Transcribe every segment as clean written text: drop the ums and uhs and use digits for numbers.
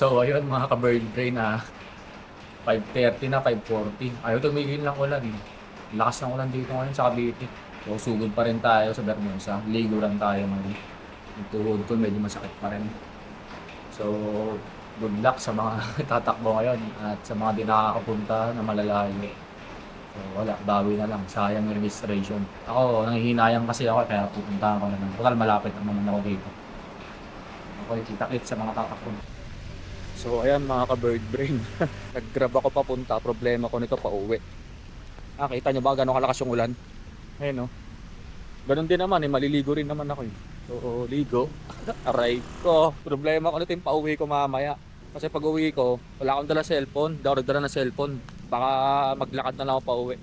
So ayun mga ka-bird brain 5:30 na, 5:40. Ayaw tumigil ng ulan eh. Lakas ng ulan dito ngayon sa Cavite. So sugod pa rin tayo sa Bermusa. Ligo lang tayo ngayon. Yung tuhod ko medyo masakit pa rin. So good luck sa mga tatakbo ngayon at sa mga di nakakapunta na malalayo. So wala, bawi na lang. Sayang yung registration. Ako, nanghihinayang kasi ako kaya pupuntahan ko na lang. Total malapit naman ako dito. Okay, kita-kit sa mga tatakbo. So ayan mga ka-bird brain. Nag-grab ako papunta. Problema ko nito pauwi. Kita nyo ba gano'ng kalakas yung ulan? Ayun no. Ganun din naman maliligo rin naman ako eh. So ligo. Aray ko. Problema ko nito yung pauwi ko mamaya. Kasi pag uwi ko, wala akong dala cellphone. Hindi ako nagdala ng cellphone. Baka maglakad na lang ako pauwi.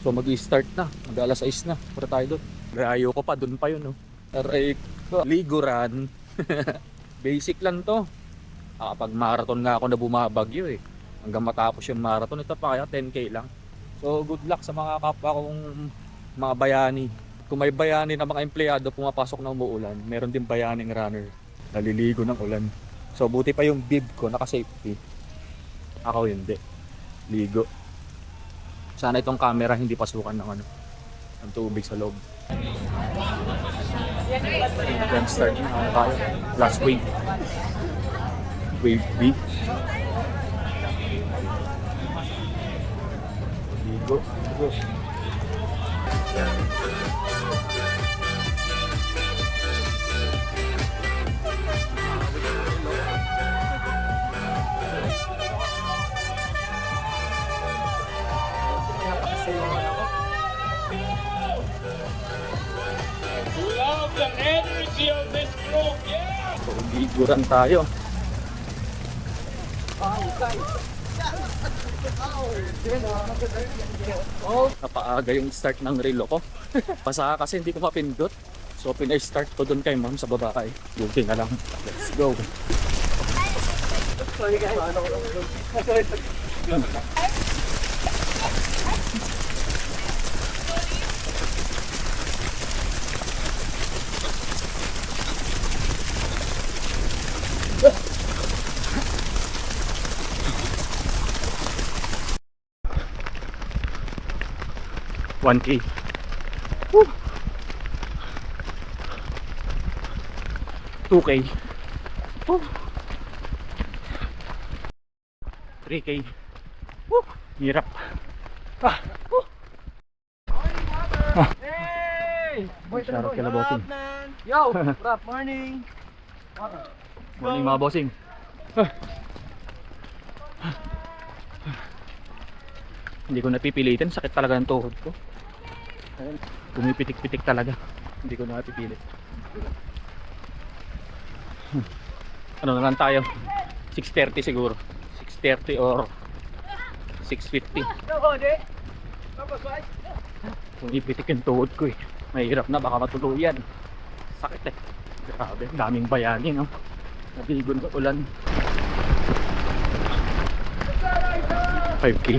So mag-i-start na. Mag-alas 6 na. Pura tayo doon. Layo ko pa. Doon pa yun no. Aray ko. Liguran. Basic lang to. Kapag marathon nga ako na bumabagyo eh. Hanggang matapos yung marathon. Ito pa kaya 10k lang. So good luck sa mga kapwa kong mga bayani. Kung may bayani na mga empleyado pumapasok na umuulan, meron din bayaning runner. Naliligo ng ulan. So buti pa yung bib ko naka-safety. Ako hindi. Ligo. Sana itong camera hindi pasukan ng ng tubig sa loob. Then start na tayo. Last wave. Wave B. Ligo. Ligo. Love the energy of this group, yeah! So, liguran tayo. Napaaga yung start ng relo ko. Basa kasi hindi ko mapindot. So pinay-start ko dun kay ma'am sa babae. Buti na lang. Let's go. Sorry guys. 1K. Woo! 2K. Woo! 3K. Woo! Hirap. Woo! Hey! Shout out kila bossing. Yo! Rap, morning! Morning mga bossing. Hindi ko napipilitin, sakit talaga ng tuhod ko. Pumipitik-pitik talaga. Hindi ko napipilit. Ano na lang tayo? 6:30 siguro. 6:30 or 6:50. Pumipitik yung tuhod ko eh. Mahirap na, baka matuluyan. Sakit eh. Grabe, daming bayani no. Nabigon sa ulan. 5K.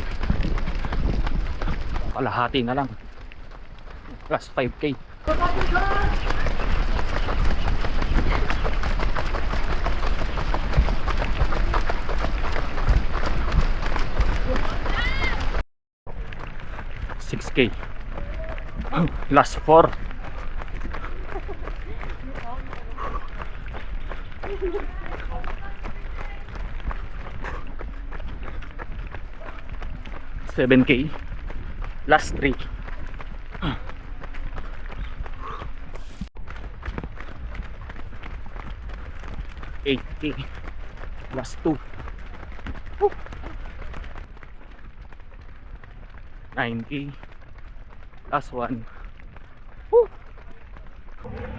Kalahati na lang. Plus 5K. $6K. Last 4. $7K. Last 3. $8K. Last 2. 9K. Last 1.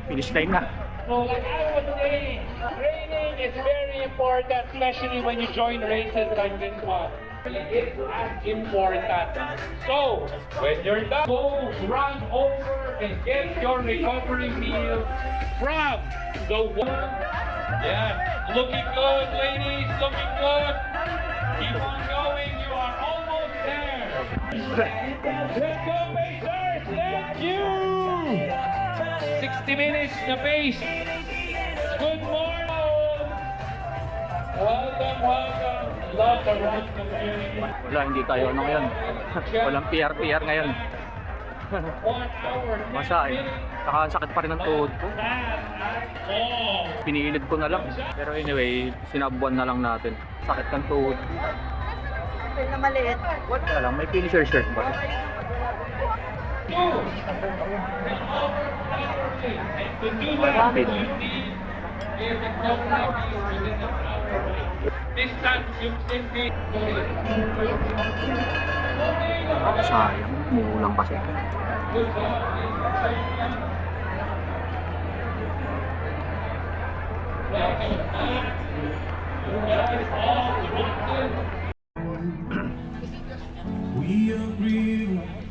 Finish line na. So like I was saying, training is very important, especially when you join races like this one. It's as important. So, when you're done, go run over and get your recovery meal from the one. Yeah, looking good, ladies, looking good. Keep on going, you are almost there. Let's go, Pacers, thank you. 60 minutes na pace. Good morning. Welcome, welcome. Love the right community. Wala, hindi tayo ano ngayon. Walang PR ngayon. 1 hour. Masay. Saka ang sakit pa rin ng tuhod ko. Oh. Pinilid ko na lang. Pero anyway, sinabuan na lang natin. Sakit ng tuhod. Na maliit. Wala lang, may finisher shirt ba? To do that, you need distance yung hindi. Sayang, umuulang kasi.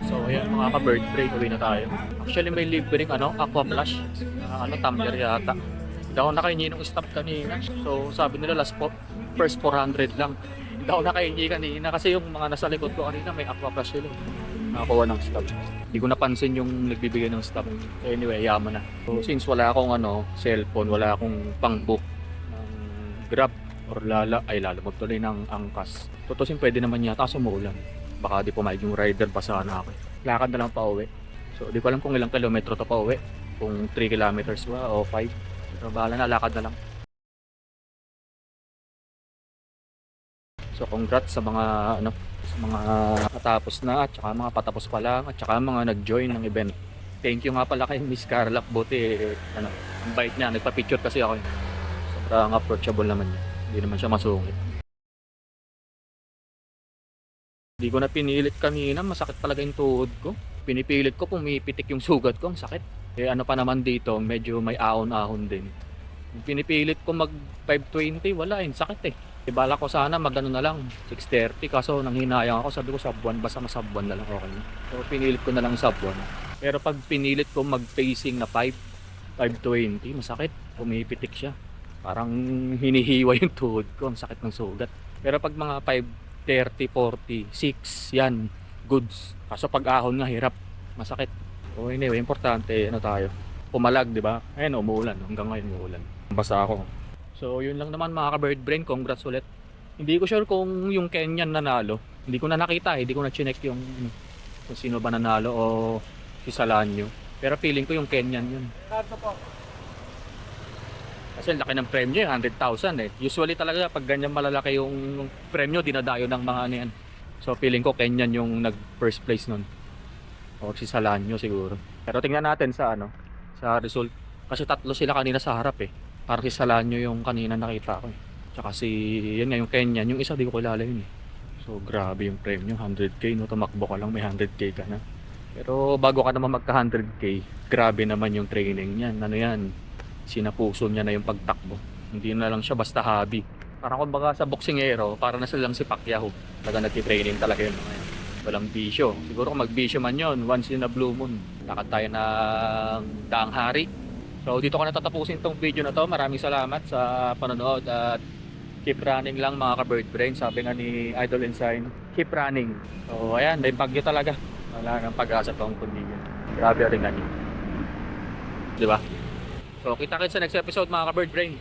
So ayan mga ka-bird break, uwi na tayo. Actually may libreng aqua flash. Tumbler yata. Hindi ako nakahingi ng stop kanina. So sabi nila first 400 lang. Hindi ako nakahingi kanina kasi yung mga nasa likod ko kanina may aqua flash sila. Nakakuha ng stop. Hindi ko napansin yung nagbibigay ng stop. So anyway, yaman na. So since wala akong cellphone, wala akong pang-book ng Grab or lalamog tuloy ng angkas. Tutusin pwede naman yata kasi umuulan. Baka di pumayag yung rider, basahan na ako. Lakad na lang pa uwi. So di ko alam kung ilang kilometro to pa uwi. Kung 3 kilometers ba o 5. So bahala na, lakad na lang. So congrats sa mga sa mga natapos na at saka mga patapos pa lang at saka mga nag-join ng event. Thank you nga pala kay Miss Carla. Buti ang bait niya, nagpa-picture kasi ako. Sobrang approachable naman niya. Hindi naman siya masungit. Hindi ko na pinilit kanina, masakit talaga yung tuhod ko. Pinipilit ko, pumipitik yung sugat ko, ang sakit. Eh ano pa naman dito, medyo may ahon-ahon din. Pinipilit ko mag 520, wala, sakit eh. Ibala ko sana magano na lang, 630, kaso nanghinayang ako, sabi ko sub 1, basta masub 1 na lang okay na. So pinilit ko na lang sub 1. Pero pag pinilit ko mag-pacing na 520, masakit, pumipitik siya. Parang hinihiwa yung tuhod ko, ang sakit ng sugat. Pero pag mga 530, 40, 6, yan, goods. Kaso pag ahon nga, hirap, masakit. So anyway, importante, tayo, pumalag, di ba? Ayun, umuulan, hanggang ngayon umuulan. Basa ako. So yun lang naman mga ka-bird brain, congrats ulit. Hindi ko sure kung yung Kenyan nanalo. Hindi ko na nakita, hindi ko na chinek yung kung sino ba nanalo o si Salanyo. Pero feeling ko yung Kenyan yun. Kasi ang laki ng premyo, 100,000 eh. Usually talaga pag ganyan malalaki yung premyo, dinadayo ng mga yan. So feeling ko Kenyan yung nag first place nun. O si Salanyo siguro. Pero tingnan natin sa sa result. Kasi tatlo sila kanina sa harap eh. Parang si Salanyo yung kanina nakita ko eh. Tsaka si, yun nga yung Kenyan. Yung isa di ko kilala yun eh. So grabe yung premyo, 100k no. Tumakbo ka lang, may 100k ka na. Pero bago ka naman magka 100k, grabe naman yung training niyan. Ano yan? Sinapuso niya na yung pagtakbo. Hindi na lang siya basta hobby. Parang kumbaga sa boksingero, para na silang si Pacquiao. Talaga nagtitraining talaga yun. Walang bisyo. Siguro kung magbisyo man yun, once in a blue moon. Lakad tayo ng daang hari. So dito ko na tatapusin tong video na to. Maraming salamat sa panonood at keep running lang mga ka-bird brain. Sabi nga ni Idol Ensign, keep running. So ayan, may bagyo talaga. Wala nang pag-asa tong kundi yun. Grabe rin ganyan. Diba? So kita-kits sa next episode mga ka-bird brain.